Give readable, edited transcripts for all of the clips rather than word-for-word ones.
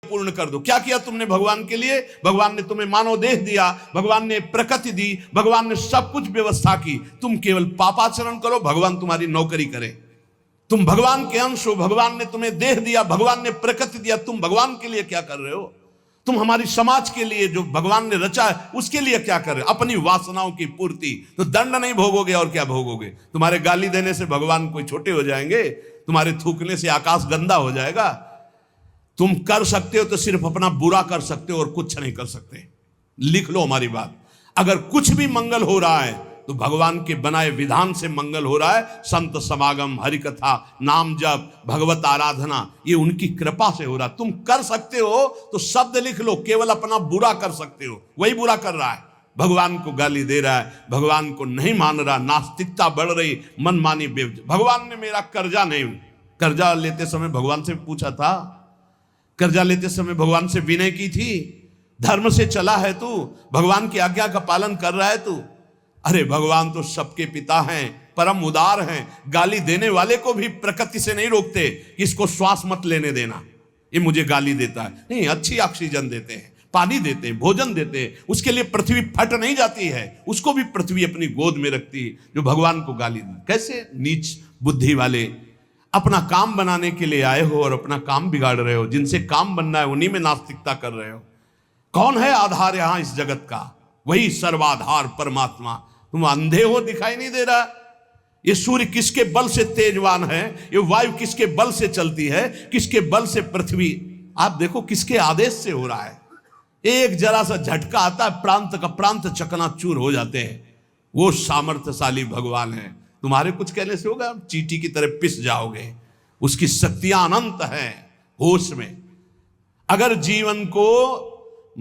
पूर्ण कर दो। क्या किया तुमने भगवान के लिए? भगवान ने तुम्हें मानव देह दिया, भगवान ने प्रकृति दी, भगवान ने सब कुछ व्यवस्था की। तुम केवल पापाचरण करो, भगवान तुम्हारी नौकरी करे। तुम भगवान के अंश हो, भगवान ने तुम्हें देह दिया, भगवान ने प्रकृति दिया, तुम भगवान के लिए क्या कर रहे हो? तुम हमारी समाज के लिए जो भगवान ने रचा है उसके लिए क्या कर रहे हो? अपनी वासनाओं की पूर्ति। तो दंड नहीं भोगोगे और क्या भोगोगे? तुम्हारे गाली देने से भगवान कोई छोटे हो जाएंगे? तुम्हारे थूकने से आकाश गंदा हो जाएगा? तुम कर सकते हो तो सिर्फ अपना बुरा कर सकते हो और कुछ नहीं कर सकते। लिख लो हमारी बात। अगर कुछ भी मंगल हो रहा है तो भगवान के बनाए विधान से मंगल हो रहा है। संत समागम, हरि कथा, नाम जप, भगवत आराधना, ये उनकी कृपा से हो रहा है। तुम कर सकते हो तो शब्द लिख लो, केवल अपना बुरा कर सकते हो, वही बुरा कर रहा है। भगवान को गाली दे रहा है, भगवान को नहीं मान रहा, नास्तिकता बढ़ रही, मनमानी बेवजह। भगवान ने मेरा कर्जा नहीं, कर्जा लेते समय भगवान से पूछा था? कर्जा लेते समय भगवान से विनय की थी? धर्म से चला है तू? भगवान की आज्ञा का पालन कर रहा है तू? अरे भगवान तो सबके पिता हैं, परम उदार हैं। गाली देने वाले को भी प्रकृति से नहीं रोकते कि इसको श्वास मत लेने देना, ये मुझे गाली देता है। नहीं, अच्छी ऑक्सीजन देते हैं, पानी देते हैं, भोजन देते हैं, उसके लिए पृथ्वी फट नहीं जाती है, उसको भी पृथ्वी अपनी गोद में रखती है। जो भगवान को गाली दे, कैसे नीच बुद्धि वाले अपना काम बनाने के लिए आए हो और अपना काम बिगाड़ रहे हो। जिनसे काम बनना है उन्हीं में नास्तिकता कर रहे हो। कौन है आधार यहां इस जगत का? वही सर्वाधार परमात्मा। तुम अंधे हो, दिखाई नहीं दे रहा? ये सूर्य किसके बल से तेजवान है? ये वायु किसके बल से चलती है? किसके बल से पृथ्वी? आप देखो किसके आदेश से हो रहा है। एक जरा सा झटका आता है, प्रांत का प्रांत चकनाचूर हो जाते हैं। वो सामर्थ्यशाली भगवान है। तुम्हारे कुछ कहने से होगा? चींटी की तरह पिस जाओगे। उसकी शक्तियां अनंत हैं। होश में अगर जीवन को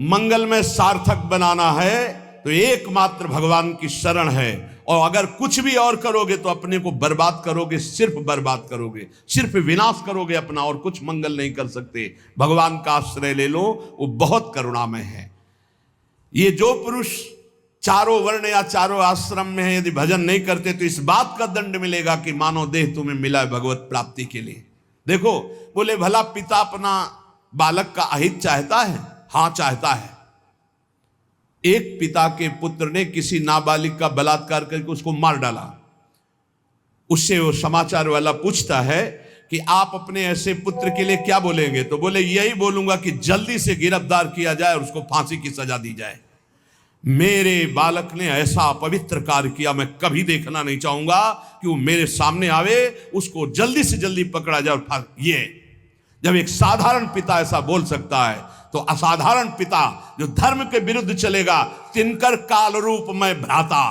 मंगलमय सार्थक बनाना है तो एकमात्र भगवान की शरण है। और अगर कुछ भी और करोगे तो अपने को बर्बाद करोगे, सिर्फ बर्बाद करोगे, सिर्फ विनाश करोगे अपना, और कुछ मंगल नहीं कर सकते। भगवान का आश्रय ले लो, वो बहुत करुणामय है। ये जो पुरुष चारों वर्ण या चारों आश्रम में है, यदि भजन नहीं करते तो इस बात का दंड मिलेगा कि मानव देह तुम्हें मिला है भगवत प्राप्ति के लिए। देखो, बोले भला पिता अपना बालक का अहित चाहता है? हाँ, चाहता है। एक पिता के पुत्र ने किसी नाबालिग का बलात्कार करके उसको मार डाला। उससे वो समाचार वाला पूछता है कि आप अपने ऐसे पुत्र के लिए क्या बोलेंगे? तो बोले यही बोलूंगा कि जल्दी से गिरफ्तार किया जाए और उसको फांसी की सजा दी जाए। मेरे बालक ने ऐसा अपवित्र कार्य किया, मैं कभी देखना नहीं चाहूंगा कि वो मेरे सामने आवे, उसको जल्दी से जल्दी पकड़ा जाए और ये जब एक साधारण पिता ऐसा बोल सकता है तो असाधारण पिता जो धर्म के विरुद्ध चलेगा, तिनकर काल रूप में भ्राता,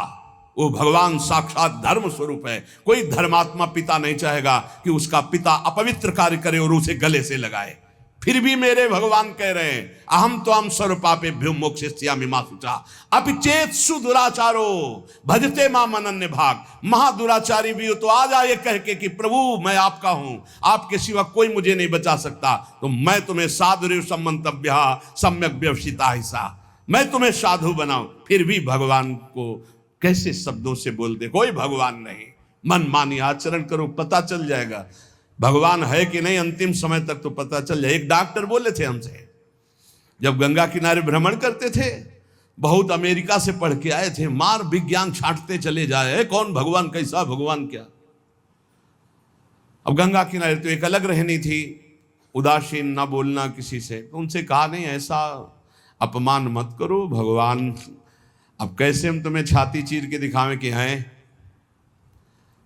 वो भगवान साक्षात धर्म स्वरूप है। कोई धर्मात्मा पिता नहीं चाहेगा कि उसका पिता अपवित्र कार्य करे और उसे गले से लगाए। फिर भी मेरे भगवान कह रहे हैं, अहम तो हम सर्व पापेभ्यो मोक्षयिष्यामि मा शुचा अपि चेत सुदुराचारो भजते माम अनन्य भाग। महादुराचारी भी हो तो आ जाए कह के कि प्रभु मैं आपका हूं, आपके सिवा कोई मुझे नहीं बचा सकता, तो मैं तुम्हें साधु सम्मंतव्य सम्यक व्यवसिता हिस्सा, मैं तुम्हें साधु बनाऊं। फिर भी भगवान को कैसे शब्दों से बोलते? कोई भगवान नहीं। मन मानी आचरण करो, पता चल जाएगा भगवान है कि नहीं। अंतिम समय तक तो पता चल जाए। एक डॉक्टर बोले थे हमसे, जब गंगा किनारे भ्रमण करते थे, बहुत अमेरिका से पढ़ के आए थे, मार विज्ञान छांटते चले जाए, कौन भगवान, कैसा भगवान, क्या। अब गंगा किनारे तो एक अलग रहनी थी, उदासीन, ना बोलना किसी से। तो उनसे कहा नहीं, ऐसा अपमान मत करो, भगवान अब कैसे हम तुम्हें छाती चीर के दिखावें कि हैं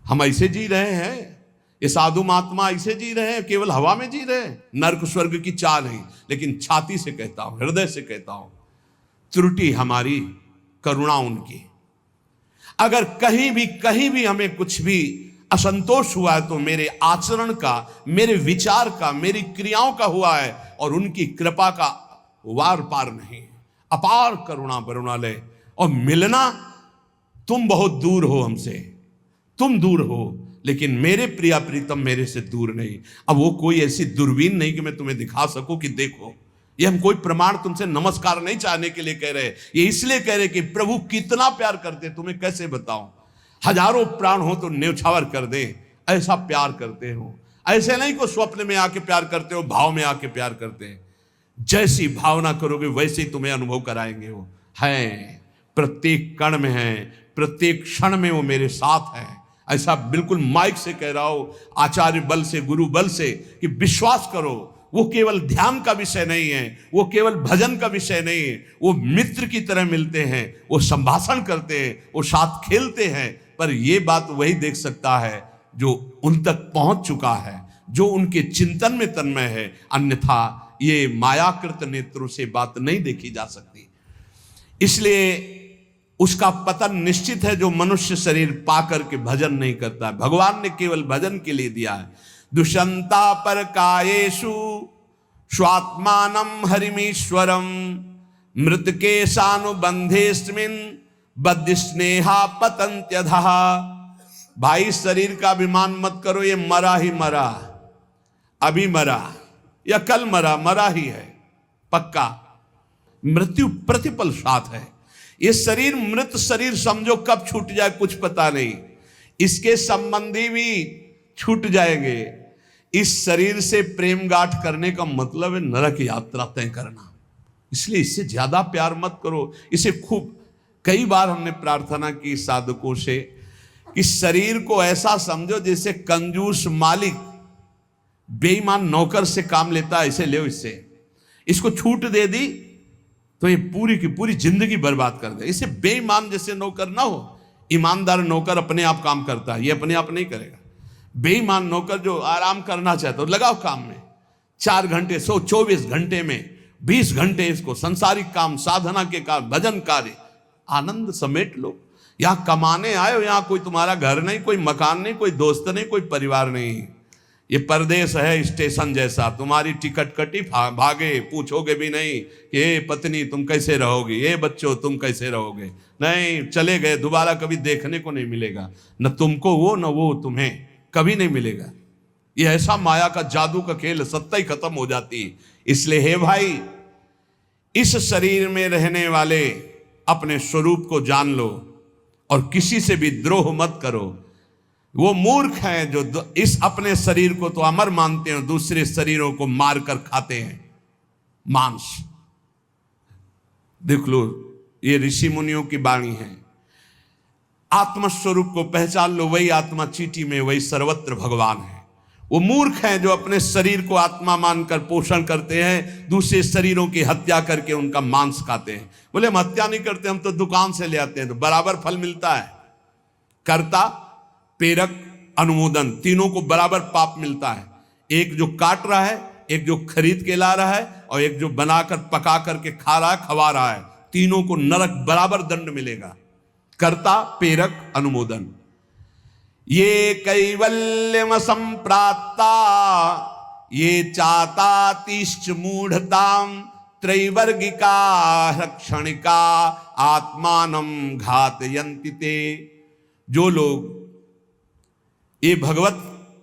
हम ऐसे जी रहे हैं, ये साधु महात्मा ऐसे जी रहे हैं, केवल हवा में जी रहे हैं, नरक स्वर्ग की चाह नहीं। लेकिन छाती से कहता हूं, हृदय से कहता हूं, त्रुटि हमारी, करुणा उनकी। अगर कहीं भी हमें कुछ भी असंतोष हुआ है तो मेरे आचरण का, मेरे विचार का, मेरी क्रियाओं का हुआ है, और उनकी कृपा का वार पार नहीं। अपार करुणा करुणालय। और मिलना, तुम बहुत दूर हो हमसे, तुम दूर हो, लेकिन मेरे प्रिया प्रीतम मेरे से दूर नहीं। अब वो कोई ऐसी दूरबीन नहीं कि मैं तुम्हें दिखा सकूं कि देखो। ये हम कोई प्रमाण तुमसे नमस्कार नहीं चाहने के लिए कह रहे, ये इसलिए कह रहे कि प्रभु कितना प्यार करते, तुम्हें कैसे बताऊं। हजारों प्राण हो तो न्यौछावर कर दे, ऐसा प्यार करते हो। ऐसे नहीं को स्वप्न में आके प्यार करते हो, भाव में आके प्यार करते हैं। जैसी भावना करोगे वैसे ही तुम्हें अनुभव कराएंगे। वो है, प्रत्येक कण में है, प्रत्येक क्षण में वो मेरे साथ है। ऐसा बिल्कुल माइक से कह रहा हो, आचार्य बल से, गुरु बल से, कि विश्वास करो वो केवल ध्यान का विषय नहीं है, वो केवल भजन का विषय नहीं है। वो मित्र की तरह मिलते हैं, वो संभाषण करते हैं, वो साथ खेलते हैं। पर ये बात वही देख सकता है जो उन तक पहुंच चुका है, जो उनके चिंतन में तन्मय है। अन्यथा ये मायाकृत नेत्रों से बात नहीं देखी जा सकती। इसलिए उसका पतन निश्चित है जो मनुष्य शरीर पाकर के भजन नहीं करता है। भगवान ने केवल भजन के लिए दिया है। दुष्यंता पर कायेषु स्वात्मानम हरिमीश्वरम मृतके सानुबंधेस्मिन् बद्ध स्नेहा पतंत्यधः। भाई शरीर का अभिमान मत करो, ये मरा ही मरा, अभी मरा या कल मरा, मरा ही है पक्का। मृत्यु प्रतिपल साथ है। ये शरीर मृत शरीर समझो, कब छूट जाए कुछ पता नहीं। इसके संबंधी भी छूट जाएंगे। इस शरीर से प्रेम गांठ करने का मतलब है नरक यात्रा तय करना। इसलिए इससे ज्यादा प्यार मत करो। इसे खूब कई बार हमने प्रार्थना की साधकों से कि शरीर को ऐसा समझो जैसे कंजूस मालिक बेईमान नौकर से काम लेता है, ऐसे ले इससे। इसको छूट दे दी तो ये पूरी की पूरी जिंदगी बर्बाद कर दे। इसे बेईमान जैसे नौकर ना हो। ईमानदार नौकर अपने आप काम करता है, ये अपने आप नहीं करेगा। बेईमान नौकर जो आराम करना चाहता है, लगाओ काम में 4 घंटे, 124 घंटे में 20 घंटे इसको संसारिक काम, साधना के काम, भजन कार्य, आनंद समेट लो। यहां कमाने आए हो, यहां कोई तुम्हारा घर नहीं, कोई मकान नहीं, कोई दोस्त नहीं, कोई परिवार नहीं। ये परदेश है स्टेशन जैसा। तुम्हारी टिकट कटी, भागे, पूछोगे भी नहीं कि ये पत्नी तुम कैसे रहोगे, ये बच्चों तुम कैसे रहोगे। नहीं, चले गए, दोबारा कभी देखने को नहीं मिलेगा। न तुमको वो, न वो तुम्हें, कभी नहीं मिलेगा। ये ऐसा माया का जादू का खेल, सत्ता ही खत्म हो जाती है। इसलिए हे भाई, इस शरीर में रहने वाले अपने स्वरूप को जान लो और किसी से भी द्रोह मत करो। वो मूर्ख हैं जो इस अपने शरीर को तो अमर मानते हैं, दूसरे शरीरों को मारकर खाते हैं मांस। देख लो, ये ऋषि मुनियों की वाणी है। आत्मस्वरूप को पहचान लो, वही आत्मा चीटी में, वही सर्वत्र भगवान है। वो मूर्ख हैं जो अपने शरीर को आत्मा मानकर पोषण करते हैं, दूसरे शरीरों की हत्या करके उनका मांस खाते हैं। बोले हम हत्या नहीं करते, हम तो दुकान से ले आते हैं, तो बराबर फल मिलता है। कर्ता, प्रेरक, अनुमोदन, तीनों को बराबर पाप मिलता है। एक जो काट रहा है, एक जो खरीद के ला रहा है, और एक जो बनाकर पका करके खा रहा है, खवा रहा है। तीनों को नरक बराबर दंड मिलेगा। कर्ता, प्रेरक, अनुमोदन। ये कैवल्यम संप्राप्ता ये चातातिश्च मूढ़ताम त्रैवर्गिका क्षणिका आत्मानं घातयन्ति ते। जो लोग ये भगवत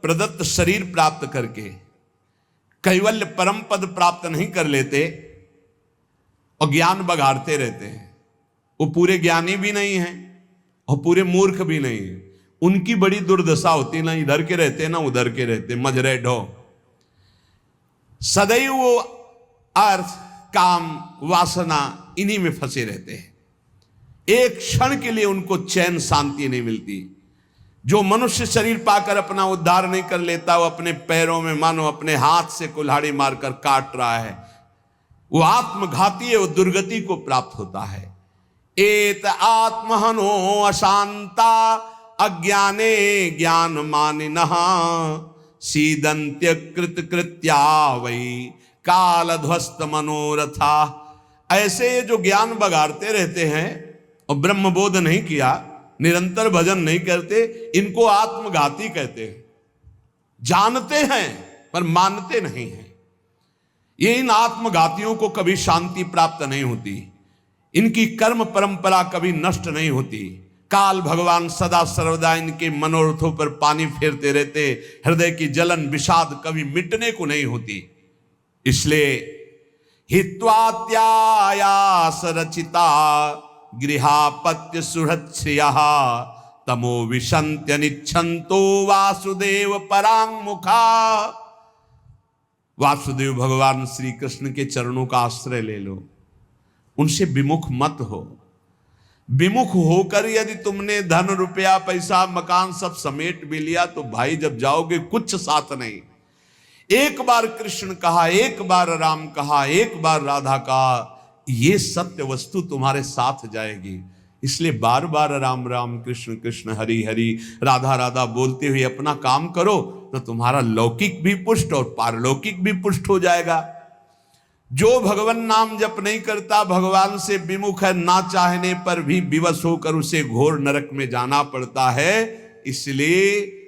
प्रदत्त शरीर प्राप्त करके कैवल्य परम पद प्राप्त नहीं कर लेते और ज्ञान बघाड़ते रहते हैं, वो पूरे ज्ञानी भी नहीं हैं और पूरे मूर्ख भी नहीं है। उनकी बड़ी दुर्दशा होती, ना इधर के रहते ना उधर के रहते, मजरे ढो। सदैव वो अर्थ, काम, वासना इन्हीं में फंसे रहते हैं। एक क्षण के लिए उनको चैन, शांति नहीं मिलती। जो मनुष्य शरीर पाकर अपना उद्धार नहीं कर लेता, वो अपने पैरों में मानो अपने हाथ से कुल्हाड़ी मारकर काट रहा है। वो आत्मघाती है, वो दुर्गति को प्राप्त होता है। एत आत्महनो अशांता अज्ञाने ज्ञान मानिनः सीदंत्य कृत कृत्या वही काल ध्वस्त मनोरथा। ऐसे जो ज्ञान बगाड़ते रहते हैं और ब्रह्मबोध नहीं किया, निरंतर भजन नहीं करते, इनको आत्मघाती कहते हैं। जानते हैं पर मानते नहीं हैं। ये इन आत्मघातियों को कभी शांति प्राप्त नहीं होती, इनकी कर्म परंपरा कभी नष्ट नहीं होती। काल भगवान सदा सर्वदा इनके मनोरथों पर पानी फेरते रहते, हृदय की जलन विषाद कभी मिटने को नहीं होती। इसलिए हित्वात्यायास रचिता गृहापत्य सुहृच्छ्रिया तमो विशंत्य निच्छन्तो वासुदेव परांग मुखा। वासुदेव भगवान श्री कृष्ण के चरणों का आश्रय ले लो, उनसे विमुख मत हो। विमुख होकर यदि तुमने धन रुपया पैसा मकान सब समेट भी लिया तो भाई जब जाओगे कुछ साथ नहीं। एक बार कृष्ण कहा, एक बार राम कहा, एक बार राधा कहा, ये सत्य वस्तु तुम्हारे साथ जाएगी। इसलिए बार बार राम राम कृष्ण कृष्ण हरि हरि राधा राधा बोलते हुए अपना काम करो तो तुम्हारा लौकिक भी पुष्ट और पारलौकिक भी पुष्ट हो जाएगा। जो भगवान नाम जप नहीं करता, भगवान से विमुख है, ना चाहने पर भी विवश होकर उसे घोर नरक में जाना पड़ता है। इसलिए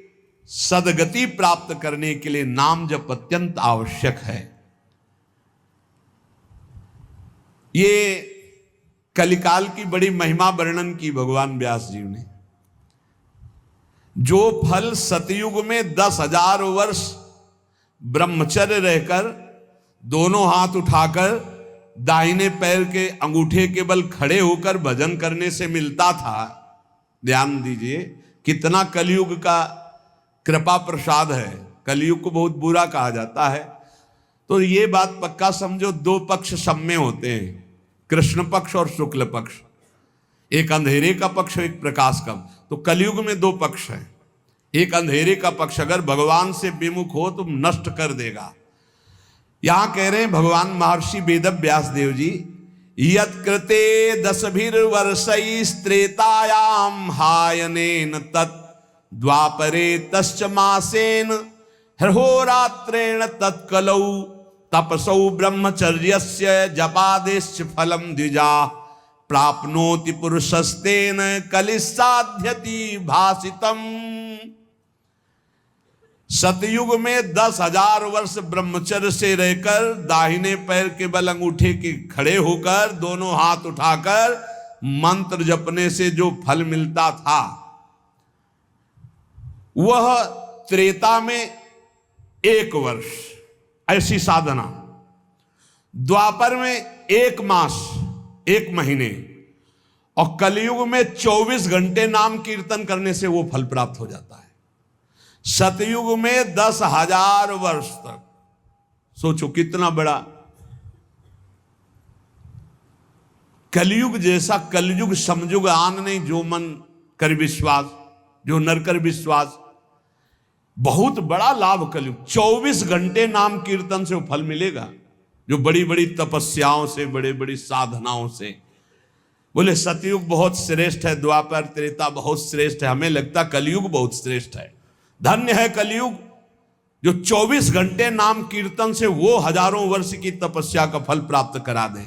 सदगति प्राप्त करने के लिए नाम जप अत्यंत आवश्यक है। ये कलिकाल की बड़ी महिमा वर्णन की भगवान व्यास जी ने। जो फल सतयुग में 10,000 वर्ष ब्रह्मचर्य रहकर दोनों हाथ उठाकर दाहिने पैर के अंगूठे के बल खड़े होकर भजन करने से मिलता था, ध्यान दीजिए कितना कलयुग का कृपा प्रसाद है। कलयुग को बहुत बुरा कहा जाता है, तो ये बात पक्का समझो, दो पक्ष सब में होते हैं, कृष्ण पक्ष और शुक्ल पक्ष, एक अंधेरे का पक्ष एक प्रकाश का। तो कलयुग में दो पक्ष हैं। एक अंधेरे का पक्ष अगर भगवान से विमुख हो तो नष्ट कर देगा। यहां कह रहे हैं भगवान महर्षि वेद व्यास देव जी, यत् कृते 10 वर्षैस्त्रेतायाम हायनेन तत् द्वापरे तश्च मासेन हरहोरात्रेण तत्कलौ तपसौ ब्रह्मचर्यस्य जपादेश्च फलम द्विजा प्राप्नोति पुरुषस्तेन कलिसाध्यति भासितम। सतयुग में 10,000 वर्ष ब्रह्मचर्य से रहकर दाहिने पैर के बल अंगूठे के खड़े होकर दोनों हाथ उठाकर मंत्र जपने से जो फल मिलता था वह त्रेता में 1 वर्ष ऐसी साधना, द्वापर में 1 मास 1 महीने, और कलयुग में 24 घंटे नाम कीर्तन करने से वो फल प्राप्त हो जाता है। सतयुग में 10,000 वर्ष तक, सोचो कितना बड़ा। कलयुग जैसा कलयुग समयुग आन नहीं, जो मन कर विश्वास, जो नर कर विश्वास। बहुत बड़ा लाभ कलयुग, 24 घंटे नाम कीर्तन से वो फल मिलेगा, जो बड़ी बड़ी तपस्याओं से, बड़ी बड़ी साधनाओं से। बोले सतयुग बहुत श्रेष्ठ है, द्वापर त्रेता बहुत श्रेष्ठ है, हमें लगता कलयुग बहुत श्रेष्ठ है। धन्य है कलयुग जो 24 घंटे नाम कीर्तन से वो हजारों वर्ष की तपस्या का फल प्राप्त करा दे।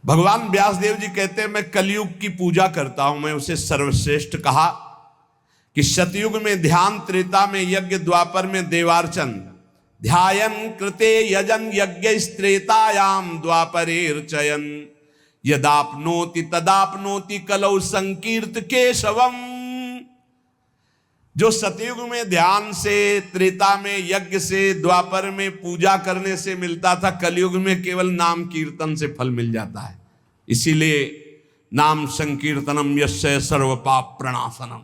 भगवान व्यासदेव जी कहते हैं मैं कलयुग की पूजा करता हूं, मैं उसे सर्वश्रेष्ठ कहा कि सतयुग में ध्यान, त्रेता में यज्ञ, द्वापर में देवार्चन। ध्यायन कृते यजन यज्ञ त्रेतायाम द्वापरेर्चयन यदाप्नोति तदाप्नोति कलौ संकीर्त केशवम। जो सतयुग में ध्यान से, त्रेता में यज्ञ से, द्वापर में पूजा करने से मिलता था, कलयुग में केवल नाम कीर्तन से फल मिल जाता है। इसीलिए नाम संकीर्तनम यस्य सर्व पाप प्रणाशनम।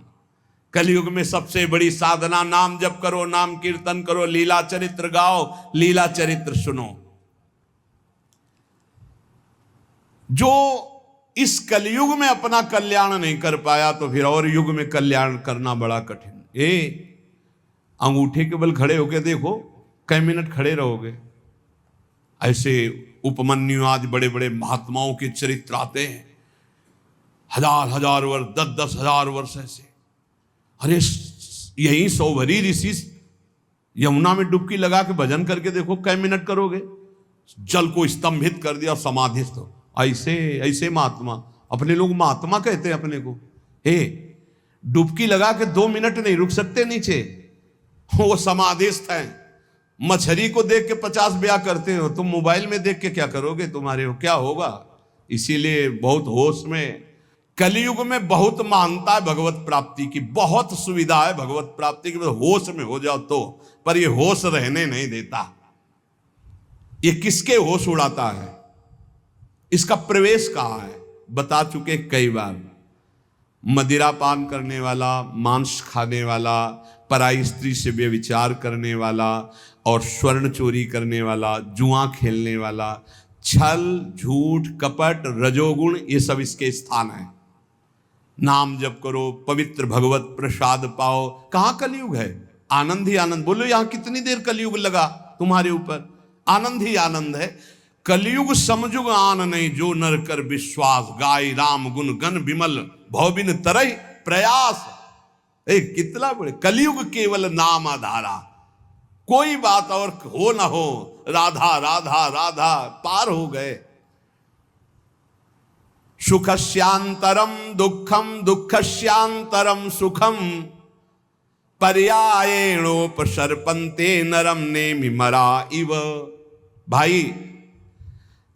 कलयुग में सबसे बड़ी साधना नाम जप करो, नाम कीर्तन करो, लीला चरित्र गाओ, लीला चरित्र सुनो। जो इस कलयुग में अपना कल्याण नहीं कर पाया तो फिर और युग में कल्याण करना बड़ा कठिन। अंगूठे के बल खड़े होके देखो, कई मिनट खड़े रहोगे। ऐसे उपमन्यु आज बड़े बड़े महात्माओं के चरित्र आते हैं, 1000 वर्ष, 10,000 वर्ष ऐसे। अरे यही सौभरी ऋषि यमुना में डुबकी लगा के भजन करके देखो, कई मिनट करोगे। जल को स्तंभित कर दिया, समाधिस्थ हो। ऐसे ऐसे महात्मा, अपने लोग महात्मा कहते हैं अपने को। डुबकी लगा के 2 मिनट नहीं रुक सकते नीचे, वो समाधिस्थ हैं। मछली को देख के 50 ब्याह करते हो, तुम मोबाइल में देख के क्या करोगे, तुम्हारे हो क्या होगा। इसीलिए बहुत होश में, कलयुग में बहुत महानता है भगवत प्राप्ति की, बहुत सुविधा है भगवत प्राप्ति की। होश में हो जाओ तो, पर ये होश रहने नहीं देता। ये किसके होश उड़ाता है, इसका प्रवेश कहां है, बता चुके कई बार। मदिरा पान करने वाला, मांस खाने वाला, पराई स्त्री से व्यभिचार करने वाला और स्वर्ण चोरी करने वाला, जुआ खेलने वाला, छल, झूठ, कपट, रजोगुण, ये सब इसके स्थान हैं। नाम जप करो, पवित्र भगवत प्रसाद पाओ। कहाँ कलयुग है? आनंद ही आनंद। बोलो यहाँ कितनी देर कलयुग लगा तुम्हारे ऊपर? आनंद ही आनंद है। कलयुग समझुग आन नहीं, जो नर कर विश्वास, गाय राम गुण गण विमल, भौबिन तरह प्रयास। कितना बड़े कलयुग केवल नाम आधारा, कोई बात और हो ना हो, राधा राधा राधा, पार हो गए। सुखस्यांतरम दुखम, दुखस्यांतरम सुखम, पर्यायेणोपसर्पन्ते नरम नेमि मरा इव। भाई,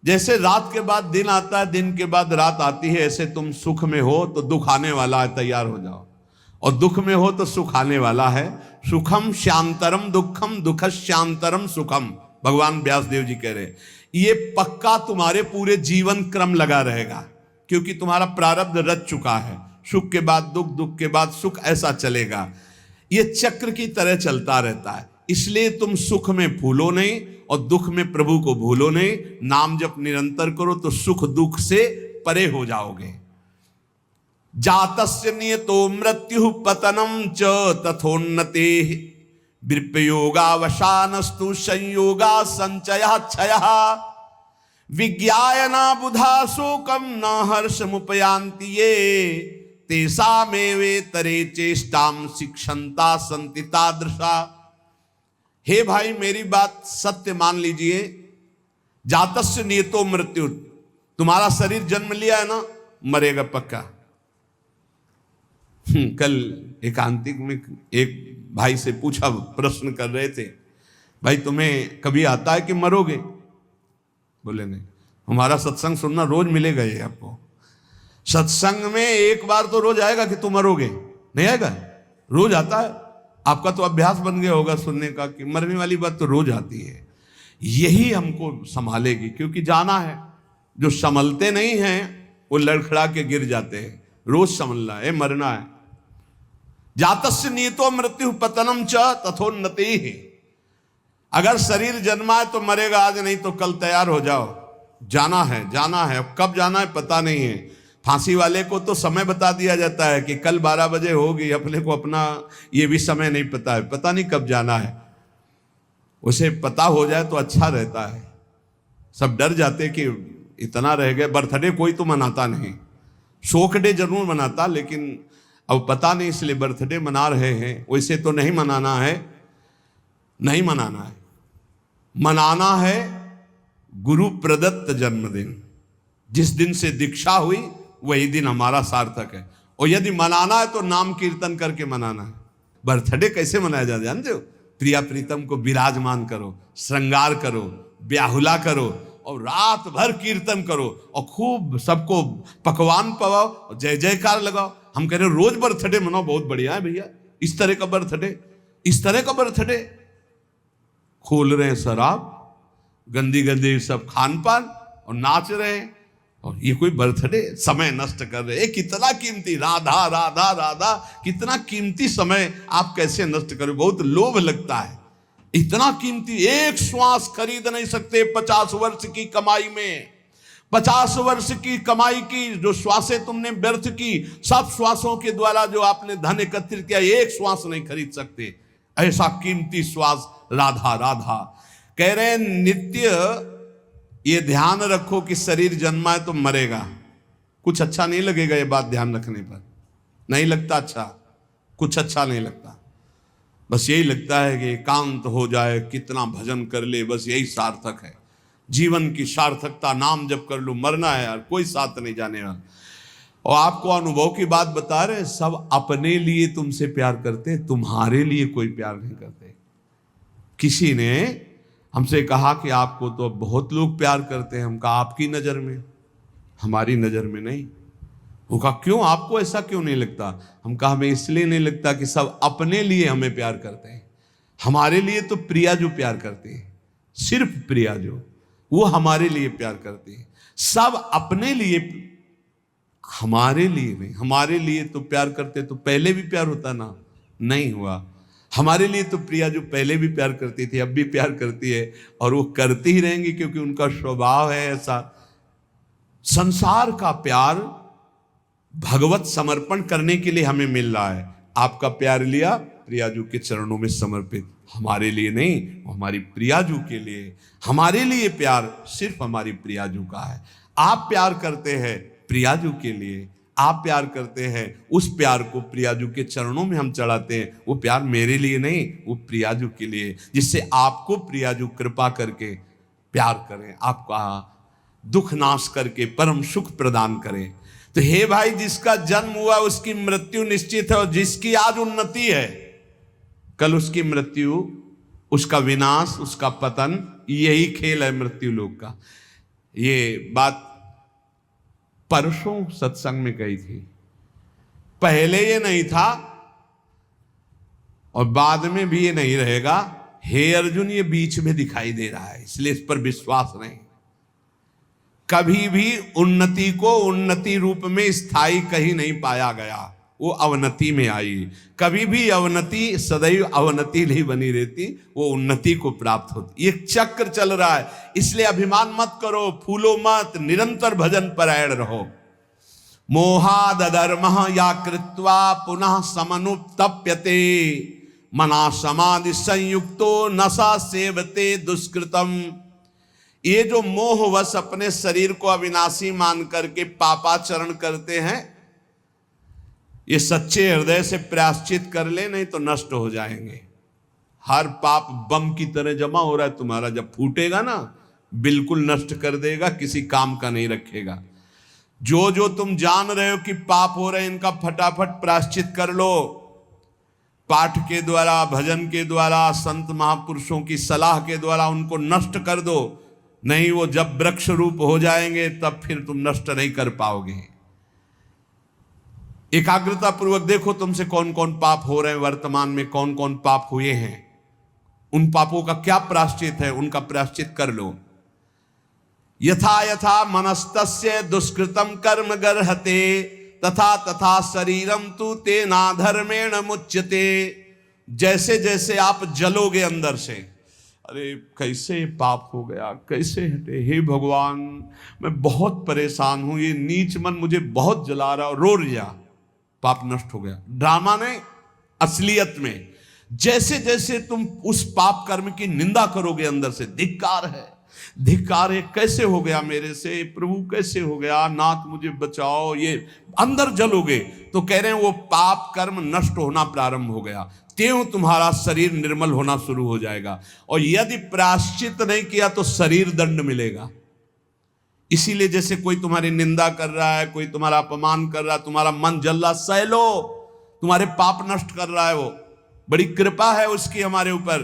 जैसे रात के बाद दिन आता है, दिन के बाद रात आती है, ऐसे तुम सुख में हो तो दुख आने वाला है, तैयार हो जाओ। और दुख में हो तो सुख आने वाला है। सुखम शांतरम दुखम, दुख शांतरम सुखम, भगवान व्यासदेव जी कह रहे। ये पक्का तुम्हारे पूरे जीवन क्रम लगा रहेगा, क्योंकि तुम्हारा प्रारब्ध रच चुका है। सुख के बाद दुख, दुख के बाद सुख, ऐसा चलेगा। ये चक्र की तरह चलता रहता है। इसलिए तुम सुख में भूलो नहीं और दुख में प्रभु को भूलो नहीं। नाम जप निरंतर करो तो सुख दुख से परे हो जाओगे। जातस्य नियतो मृत्यु पतनम च तथोन्नते, विप्रयोगावसानस्तु संयोगा संचयः क्षयः, विज्ञायना बुधा शोकम न हर्षमुपयान्ति ये, तेषामेवेतरे चेष्टाम शिक्षन्ता सन्ति तादृशा। हे भाई, मेरी बात सत्य मान लीजिए। जातस्य नियतो मृत्यु, तुम्हारा शरीर जन्म लिया है ना, मरेगा पक्का। कल एकांतिक में एक भाई से पूछा, प्रश्न कर रहे थे, भाई तुम्हें कभी आता है कि मरोगे? बोले नहीं, हमारा सत्संग सुनना रोज मिलेगा ये आपको। सत्संग में एक बार तो रोज आएगा कि तुम मरोगे, नहीं आएगा? रोज आता है। आपका तो अभ्यास बन गया होगा सुनने का कि मरने वाली बात तो रोज आती है। यही हमको संभालेगी, क्योंकि जाना है। जो संभलते नहीं हैं वो लड़खड़ा के गिर जाते हैं। रोज संभलना है, मरना है। जातस्य नियतो मृत्यु पतनम च तथोन्नति। अगर शरीर जन्मा है तो मरेगा आज, नहीं तो कल तैयार हो जाओ। जाना है, जाना है। कब जाना है पता नहीं है। फांसी वाले को तो समय बता दिया जाता है कि कल 12 बजे होगी, अपने को अपना ये भी समय नहीं पता है, पता नहीं कब जाना है। उसे पता हो जाए तो अच्छा रहता है। सब डर जाते कि इतना रह गए। बर्थडे कोई तो मनाता नहीं, शोक डे जरूर मनाता, लेकिन अब पता नहीं, इसलिए बर्थडे मना रहे हैं। वैसे तो नहीं मनाना है, नहीं मनाना है। मनाना है गुरु प्रदत्त जन्मदिन। जिस दिन से दीक्षा हुई वही दिन हमारा सार्थक है। और यदि मनाना है तो नाम कीर्तन करके मनाना है। बर्थडे कैसे मनाया जाता है जानते हो? प्रिया प्रीतम को विराजमान करो, श्रृंगार करो, ब्याहुला करो और रात भर कीर्तन करो और खूब सबको पकवान पवाओ, जय जयकार लगाओ। हम कह रहे रोज बर्थडे मनाओ, बहुत बढ़िया है भैया। इस तरह का बर्थडे, इस तरह का बर्थडे। खोल रहे हैं शराब, गंदी गंदी सब खान पान और नाच रहे हैं, और ये कोई बर्थडे? समय नष्ट कर रहे हैं। कितना कीमती, राधा राधा राधा, कितना कीमती समय आप कैसे नष्ट करो? बहुत लोभ लगता है। इतना कीमती, एक श्वास खरीद नहीं सकते 50 वर्ष की कमाई में। 50 वर्ष की कमाई की जो श्वासें तुमने व्यर्थ की, सब श्वासों के द्वारा जो आपने धन एकत्रित किया, एक श्वास नहीं खरीद सकते। ऐसा कीमती श्वास राधा राधा। कह रहे नित्य ये ध्यान रखो कि शरीर जन्मा है तो मरेगा। कुछ अच्छा नहीं लगेगा ये बात ध्यान रखने पर, नहीं लगता अच्छा, कुछ अच्छा नहीं लगता। बस यही लगता है कि एकांत हो जाए, कितना भजन कर ले, बस यही सार्थक है। जीवन की सार्थकता नाम जप कर लो। मरना है यार, कोई साथ नहीं जाने वाला। और आपको अनुभव की बात बता रहे, सब अपने लिए तुमसे प्यार करते, तुम्हारे लिए कोई प्यार नहीं करते। किसी ने हमसे कहा कि आपको तो बहुत लोग प्यार करते हैं। हम कहा आपकी नज़र में, हमारी नज़र में नहीं। वो कहा क्यों, आपको ऐसा क्यों नहीं लगता? हम कहा हमें इसलिए नहीं लगता कि सब अपने लिए हमें प्यार करते हैं। हमारे लिए तो प्रिया जो प्यार करते हैं, सिर्फ प्रिया जो, वो हमारे लिए प्यार करती है। सब अपने लिए हमारे लिए नहीं, हमारे लिए तो प्यार करते तो पहले भी प्यार होता ना, नहीं हुआ। हमारे लिए तो प्रिया जो पहले भी प्यार करती थी अब भी प्यार करती है, और वो करती ही रहेंगी क्योंकि उनका स्वभाव है ऐसा। संसार का प्यार भगवत समर्पण करने के लिए हमें मिल रहा है। आपका प्यार लिया प्रियाजू के चरणों में समर्पित, हमारे लिए नहीं, हमारी प्रियाजू के लिए। हमारे लिए प्यार सिर्फ हमारी प्रियाजू का है। आप प्यार करते हैं प्रियाजू के लिए, आप प्यार करते हैं, उस प्यार को प्रियाजू के चरणों में हम चढ़ाते हैं। वो प्यार मेरे लिए नहीं, वो प्रियाजू के लिए, जिससे आपको प्रियाजू कृपा करके प्यार करें, आपका दुख नाश करके परम सुख प्रदान करें। तो हे भाई, जिसका जन्म हुआ उसकी मृत्यु निश्चित है, और जिसकी आज उन्नति है कल उसकी मृत्यु, उसका विनाश, उसका पतन, यही खेल है मृत्यु लोक का। ये बात परसों सत्संग में कही थी। पहले ये नहीं था और बाद में भी ये नहीं रहेगा। हे अर्जुन, ये बीच में दिखाई दे रहा है, इसलिए इस पर विश्वास नहीं। कभी भी उन्नति को उन्नति रूप में स्थायी कहीं नहीं पाया गया, वो अवनति में आई। कभी भी अवनति सदैव अवनति नहीं बनी रहती, वो उन्नति को प्राप्त होती। ये चक्र चल रहा है, इसलिए अभिमान मत करो, फूलो मत, निरंतर भजन परायण रहो। मोहाद अधर्मः या कृत्वा पुनः समनुत्तप्यते, मना समाधि संयुक्तो नशा सेवते दुष्कृतम। ये जो मोहवश अपने शरीर को अविनाशी मान करके पापाचरण करते हैं, ये सच्चे हृदय से प्रायश्चित कर ले, नहीं तो नष्ट हो जाएंगे। हर पाप बम की तरह जमा हो रहा है तुम्हारा, जब फूटेगा ना बिल्कुल नष्ट कर देगा, किसी काम का नहीं रखेगा। जो जो तुम जान रहे हो कि पाप हो रहे हैं, इनका फटाफट प्रायश्चित कर लो। पाठ के द्वारा, भजन के द्वारा, संत महापुरुषों की सलाह के द्वारा उनको नष्ट कर दो। नहीं, वो जब वृक्ष रूप हो जाएंगे तब फिर तुम नष्ट नहीं कर पाओगे। एकाग्रता पूर्वक देखो तुमसे कौन कौन पाप हो रहे हैं, वर्तमान में कौन कौन पाप हुए हैं, उन पापों का क्या प्रायश्चित है, उनका प्रायश्चित कर लो। यथा यथा मनस्तस्य दुष्कृतम कर्म गर्हते, तथा तथा शरीरम तु तेना धर्मेण मुच्यते। जैसे जैसे आप जलोगे अंदर से, अरे कैसे पाप हो गया, कैसे हटे, हे भगवान मैं बहुत परेशान हूं, ये नीच मन मुझे बहुत जला रहा, रो लिया, पाप नष्ट हो गया। ड्रामा नहीं, असलियत में जैसे जैसे तुम उस पाप कर्म की निंदा करोगे अंदर से, धिक्कार है, धिक्कार है, कैसे हो गया मेरे से, प्रभु कैसे हो गया, नाथ मुझे बचाओ, ये अंदर जलोगे तो कह रहे हैं वो पाप कर्म नष्ट होना प्रारंभ हो गया। त्यों तुम्हारा शरीर निर्मल होना शुरू हो जाएगा। और यदि प्रायश्चित नहीं किया तो शरीर दंड मिलेगा। इसीलिए जैसे कोई तुम्हारी निंदा कर रहा है, कोई तुम्हारा अपमान कर रहा है, तुम्हारा मन जल रहा, सह लो, तुम्हारे पाप नष्ट कर रहा है वो। बड़ी कृपा है उसकी हमारे ऊपर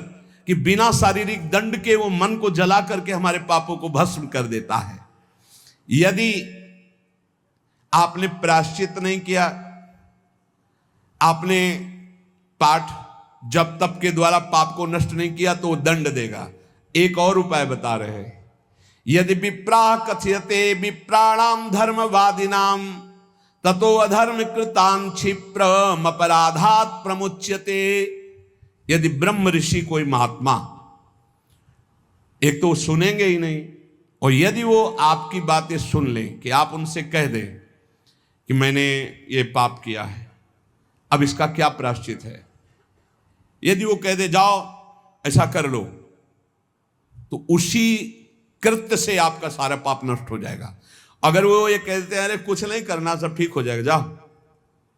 कि बिना शारीरिक दंड के वो मन को जला करके हमारे पापों को भस्म कर देता है। यदि आपने प्रायश्चित नहीं किया, आपने पाठ जप तप के द्वारा पाप को नष्ट नहीं किया, तो वो दंड देगा। एक और उपाय बता रहे हैं, यदि विप्रा कथयते विप्राणाम धर्मवादिनाम ततो अधर्म कृतान क्षिप्रम अपराधात प्रमुच्यते। यदि ब्रह्म ऋषि कोई महात्मा, एक तो सुनेंगे ही नहीं, और यदि वो आपकी बातें सुन लें कि आप उनसे कह दें कि मैंने ये पाप किया है, अब इसका क्या प्रायश्चित है, यदि वो कह दे जाओ ऐसा कर लो, तो उसी कृत्य से आपका सारा पाप नष्ट हो जाएगा। अगर वो ये कहते हैं अरे कुछ नहीं करना, सब ठीक हो जाएगा, जाओ,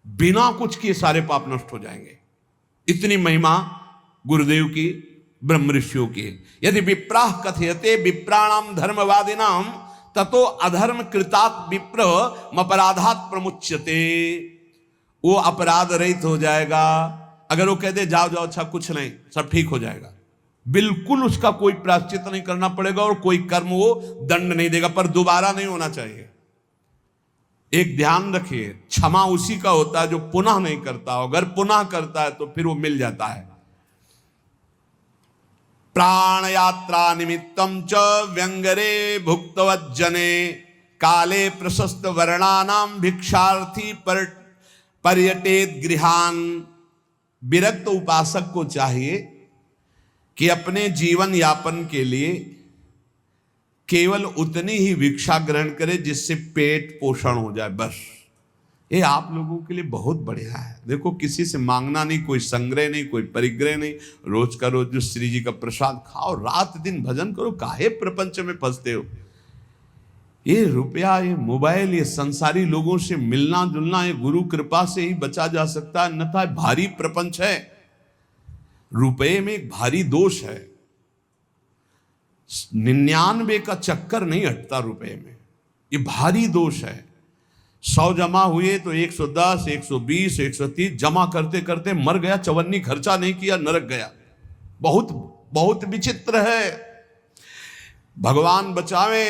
बिना कुछ किए सारे पाप नष्ट हो जाएंगे। इतनी महिमा गुरुदेव की, ब्रह्म ऋषियों की। यदि विप्राह कथयते विप्राणाम धर्मवादिनाम ततो अधर्म कृतात विप्र अपराधात प्रमुच्यते। वो अपराध रहित हो जाएगा। अगर वो कह दे जाओ जाओ, अच्छा कुछ नहीं, सब ठीक हो जाएगा, बिल्कुल उसका कोई प्रायश्चित नहीं करना पड़ेगा और कोई कर्म वो दंड नहीं देगा, पर दोबारा नहीं होना चाहिए। एक ध्यान रखिए, क्षमा उसी का होता है जो पुनः नहीं करता। अगर पुनः करता है तो फिर वो मिल जाता है। प्राण यात्रा निमित्तम च व्यंगरे भुक्तवज्जने काले प्रशस्त वर्णानाम भिक्षार्थी पर्यटेत गृहान। विरक्त उपासक को चाहिए कि अपने जीवन यापन के लिए केवल उतनी ही भिक्षा ग्रहण करे जिससे पेट पोषण हो जाए, बस। ये आप लोगों के लिए बहुत बढ़िया है। देखो, किसी से मांगना नहीं, कोई संग्रह नहीं, कोई परिग्रह नहीं। रोज का रोज जो श्री जी का प्रसाद खाओ, रात दिन भजन करो। काहे प्रपंच में फंसते हो? ये रुपया, ये मोबाइल, ये संसारी लोगों से मिलना जुलना, ये गुरु कृपा से ही बचा जा सकता है, अन्यथा भारी प्रपंच है। रुपये में एक भारी दोष है, 99 का चक्कर नहीं हटता रुपये में, ये भारी दोष है। 100 जमा हुए तो 110, 120, 130 जमा करते करते मर गया, चवन्नी खर्चा नहीं किया, नरक गया। बहुत बहुत विचित्र है। भगवान बचावे।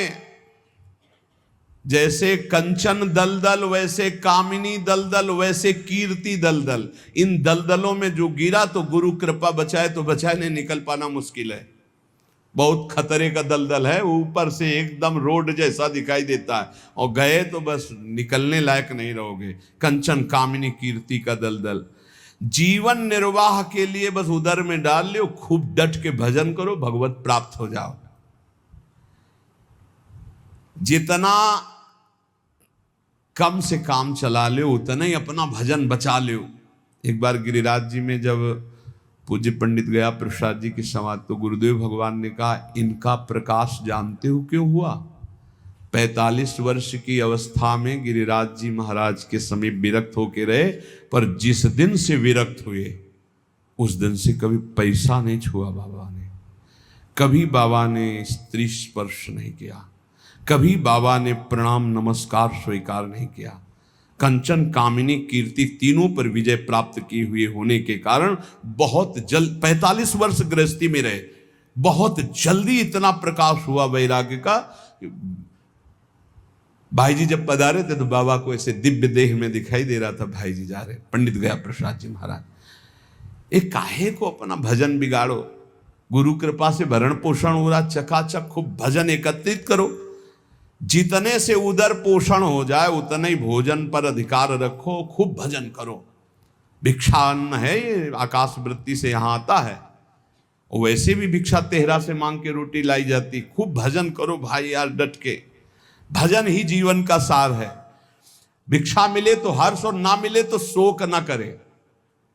जैसे कंचन दलदल, वैसे कामिनी दलदल, वैसे कीर्ति दलदल। इन दलदलों में जो गिरा तो गुरु कृपा बचाए तो बचाए, नहीं निकल पाना मुश्किल है। बहुत खतरे का दलदल है, ऊपर से एकदम रोड जैसा दिखाई देता है और गए तो बस निकलने लायक नहीं रहोगे। कंचन कामिनी कीर्ति का दलदल। जीवन निर्वाह के लिए बस उदर में डाल लो, खूब डट के भजन करो, भगवत प्राप्त हो जाओ। जितना कम से काम चला लो उतना ही अपना भजन बचा लो। एक बार गिरिराज जी में जब पूज्य पंडित गया प्रसाद जी की समाधि, तो गुरुदेव भगवान ने कहा, इनका प्रकाश जानते हो क्यों हुआ? 45 वर्ष की अवस्था में गिरिराज जी महाराज के समीप विरक्त होके रहे, पर जिस दिन से विरक्त हुए उस दिन से कभी पैसा नहीं छुआ बाबा ने, कभी बाबा ने स्त्री स्पर्श नहीं किया, कभी बाबा ने प्रणाम नमस्कार स्वीकार नहीं किया। कंचन कामिनी कीर्ति तीनों पर विजय प्राप्त किए हुए होने के कारण बहुत जल्द 45 वर्ष गृहस्थी में रहे, बहुत जल्दी इतना प्रकाश हुआ वैराग्य का। भाई जी जब पधारे थे तो बाबा को ऐसे दिव्य देह में दिखाई दे रहा था, भाई जी जा रहे, पंडित गया प्रसाद जी महाराज। एक काहे को अपना भजन बिगाड़ो? गुरु कृपा से भरण पोषण हो रहा, चकाचक खूब भजन एकत्रित करो। जितने से उदर पोषण हो जाए उतने ही भोजन पर अधिकार रखो, खूब भजन करो। भिक्षान्न है ये, आकाश वृत्ति से यहां आता है, और वैसे भी भिक्षा तेहरा से मांग के रोटी लाई जाती। खूब भजन करो भाई यार, डट के। भजन ही जीवन का सार है। भिक्षा मिले तो हर्ष और ना मिले तो शोक ना करे।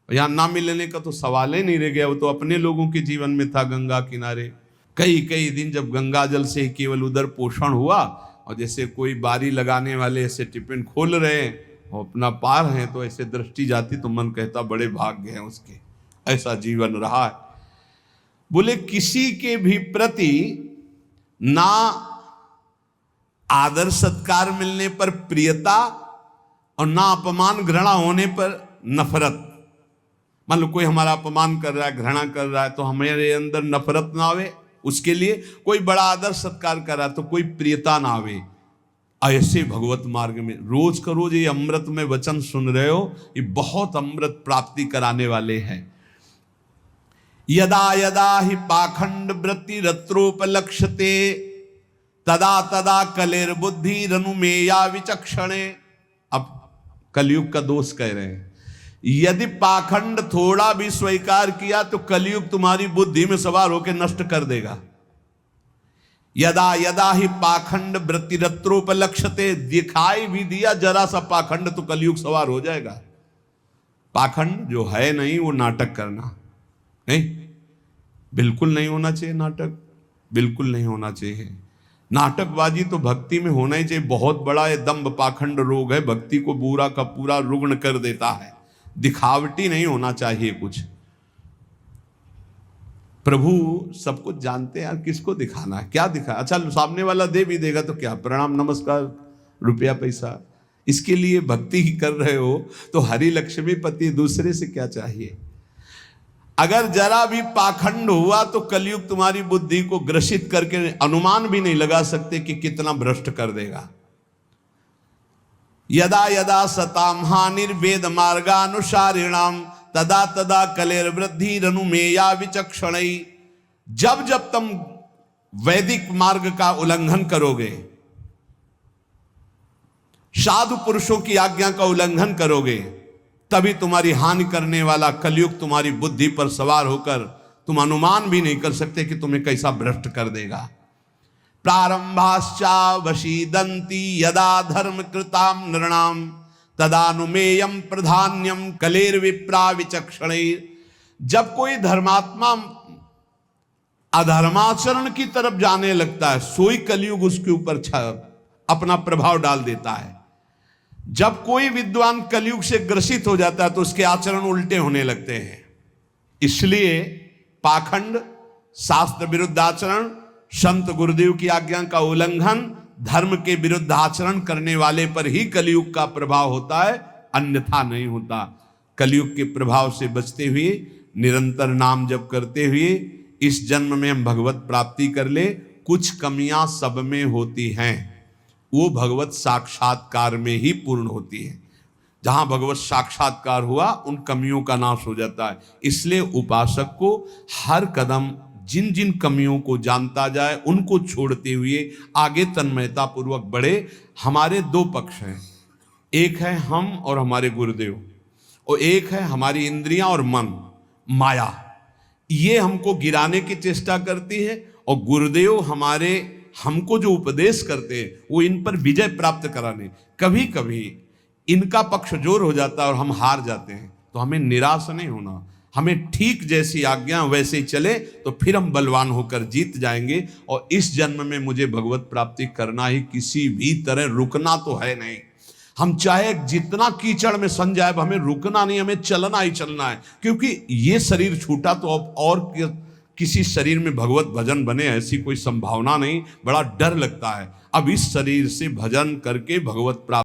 यहां ना मिलने का तो सवाल ही नहीं रह गया, वो तो अपने लोगों के जीवन में था। गंगा किनारे कई दिन जब गंगा जल से केवल उदर पोषण हुआ, और जैसे कोई बारी लगाने वाले ऐसे टिफिन खोल रहे हैं और अपना पार हैं, तो ऐसे दृष्टि जाती तो मन कहता बड़े भाग्य हैं उसके, ऐसा जीवन रहा है। बोले किसी के भी प्रति ना आदर सत्कार मिलने पर प्रियता, और ना अपमान घृणा होने पर नफरत। मान लो कोई हमारा अपमान कर रहा है, घृणा कर रहा है, तो हमारे अंदर नफरत ना आवे उसके लिए। कोई बड़ा आदर सत्कार कर रहा है तो कोई प्रियता ना आवे। ऐसे भगवत मार्ग में रोज का रोज ये अमृत में वचन सुन रहे हो, ये बहुत अमृत प्राप्ति कराने वाले हैं। यदा यदा ही पाखंड वृत्ति रत्रोपलक्ष्यते तदा तदा कलेर्बुद्धि रनुमेया विचक्षणे। अब कलयुग का दोष कह रहे हैं, यदि पाखंड थोड़ा भी स्वीकार किया तो कलयुग तुम्हारी बुद्धि में सवार होकर नष्ट कर देगा। यदा यदा ही पाखंड वृत्ति रत्रोपलक्ष्यते, दिखाई भी दिया जरा सा पाखंड तो कलयुग सवार हो जाएगा। पाखंड जो है नहीं वो नाटक करना नहीं, बिल्कुल नहीं होना चाहिए। नाटक बिल्कुल नहीं होना चाहिए। नाटकबाजी तो भक्ति में होना ही चाहिए। बहुत बड़ा ये दंभ पाखंड रोग है, भक्ति को पूरा का पूरा रुग्ण कर देता है। दिखावटी नहीं होना चाहिए कुछ। प्रभु सब कुछ जानते हैं यार, किसको दिखाना है, क्या दिखा। अच्छा सामने वाला दे भी देगा तो क्या, प्रणाम नमस्कार रुपया पैसा, इसके लिए भक्ति ही कर रहे हो तो हरि लक्ष्मी पति, दूसरे से क्या चाहिए। अगर जरा भी पाखंड हुआ तो कलयुग तुम्हारी बुद्धि को ग्रसित करके अनुमान भी नहीं लगा सकते कि कितना भ्रष्ट कर देगा। यदा यदा सताम हानिर्वेद मार्गानुसारिणाम तदा तदा कलेर्वृद्धि रनुमेया विचक्षणै। जब जब तुम वैदिक मार्ग का उल्लंघन करोगे, साधु पुरुषों की आज्ञा का उल्लंघन करोगे तभी तुम्हारी हानि करने वाला कलयुग तुम्हारी बुद्धि पर सवार होकर तुम अनुमान भी नहीं कर सकते कि तुम्हें कैसा भ्रष्ट कर देगा। प्रारंभाश्चा वशीदंती यदा धर्म कृताम नृणाम तदानुमेयम प्रधान्यम कलेर विप्रा विचक्षणे। जब कोई धर्मात्मा अधर्माचरण की तरफ जाने लगता है, सोई कलयुग उसके ऊपर अपना प्रभाव डाल देता है। जब कोई विद्वान कलयुग से ग्रसित हो जाता है तो उसके आचरण उल्टे होने लगते हैं। इसलिए पाखंड, शास्त्र विरुद्ध आचरण, संत गुरुदेव की आज्ञा का उल्लंघन, धर्म के विरुद्ध आचरण करने वाले पर ही कलयुग का प्रभाव होता है, अन्यथा नहीं होता। कलयुग के प्रभाव से बचते हुए निरंतर नाम जप करते हुए इस जन्म में हम भगवत प्राप्ति कर ले। कुछ कमियां सब में होती हैं, वो भगवत साक्षात्कार में ही पूर्ण होती है। जहां भगवत साक्षात्कार हुआ उन कमियों का नाश हो जाता है। इसलिए उपासक को हर कदम जिन जिन कमियों को जानता जाए उनको छोड़ते हुए आगे तन्मयता पूर्वक बढ़े। हमारे दो पक्ष हैं, एक है हम और हमारे गुरुदेव, और एक है हमारी इंद्रियां और मन, माया। ये हमको गिराने की चेष्टा करती है, और गुरुदेव हमको जो उपदेश करते हैं वो इन पर विजय प्राप्त कराने। कभी कभी इनका पक्ष जोर हो जाता है और हम हार जाते हैं, तो हमें निराश नहीं होना। हमें ठीक जैसी आज्ञा वैसे ही चले तो फिर हम बलवान होकर जीत जाएंगे। और इस जन्म में मुझे भगवत प्राप्ति करना ही, किसी भी तरह रुकना तो है नहीं। हम चाहे जितना कीचड़ में सन जाए, हमें रुकना नहीं, हमें चलना ही चलना है। क्योंकि ये शरीर छूटा तो अब और किसी शरीर में भगवत भजन बने ऐसी कोई संभावना नहीं। बड़ा डर लगता है। अब इस शरीर से भजन करके भगवत प्राप्ति